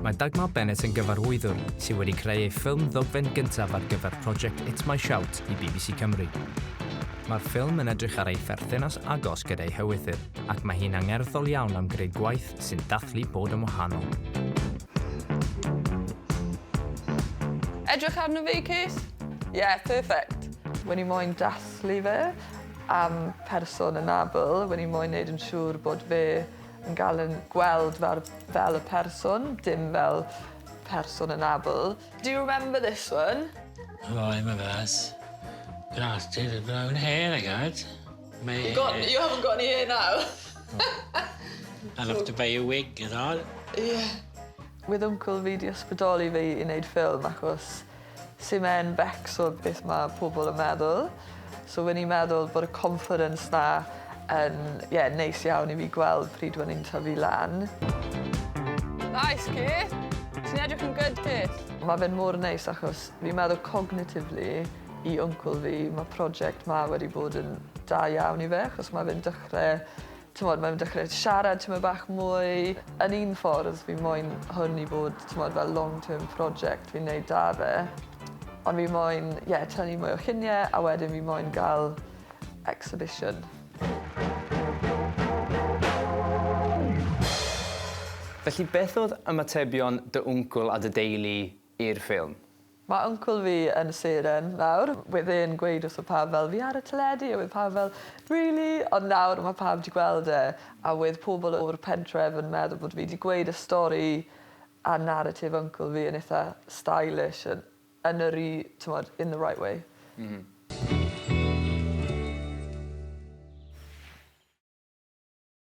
Mae Dagmar Bennett yn gyfarwyddwr sydd wedi creu ei ffilm ddogfen gyntaf ar gyfer prosiect It's My Shout i BBC Cymru. Mae'r ffilm yn edrych ar ei perthynas agos gyda'i hywythr, ac mae hi'n angerddol iawn am greu gwaith sy'n dathlu bod yn wahanol. Edrych arno fi, Keith? Yeah, perfect. When i moyn dathlu fe am person yn abl, when i moyn neud yn siŵr bod fe yn gael yn gweld fel y person, dim fel person yn abl. Do you remember this one? Oh, I'm a Blas. Nasty with brown hair I got. You haven't got any hair now? I'll have to buy a wig and all. Yeah. With Wncl fi di ysbrydoli fi i wneud ffilm achos sy'n mynd becso beth mae pobl yn meddwl. So when i'n meddwl bod y confidence na yn neis iawn i fi gweld pryd when i'n tyfu lan. Nice, Keith. Ti'n edrych yn good, Keith. Mae fe'n mor neis achos fi'n meddwl cognitively i Wncl fi, mae prosiect ma wedi bod yn da iawn i fe, achos mae fe'n dechrau siarad tyma bach mwy. Yn un ffordd, fi moyn hwn i bod fel long-term project fi'n neud da fe. Ond fi moyn tynnu mwy o lluniau, a wedyn fi moyn gael exhibition. Felly beth oedd ymatebion dy wncl a dy deulu i'r ffilm? Mae Wncl fi yn y seren nawr. Wedd e'n gweud wrth o pawb fel, fi ar y teledu, a wedd pawb fel, really? Ond nawr mae pawb wedi gweld e, a wedd pobl o'r pentref yn meddwl bod fi wedi gweud y stori a narratif Wncl fi yn eitha stylish, in the right way.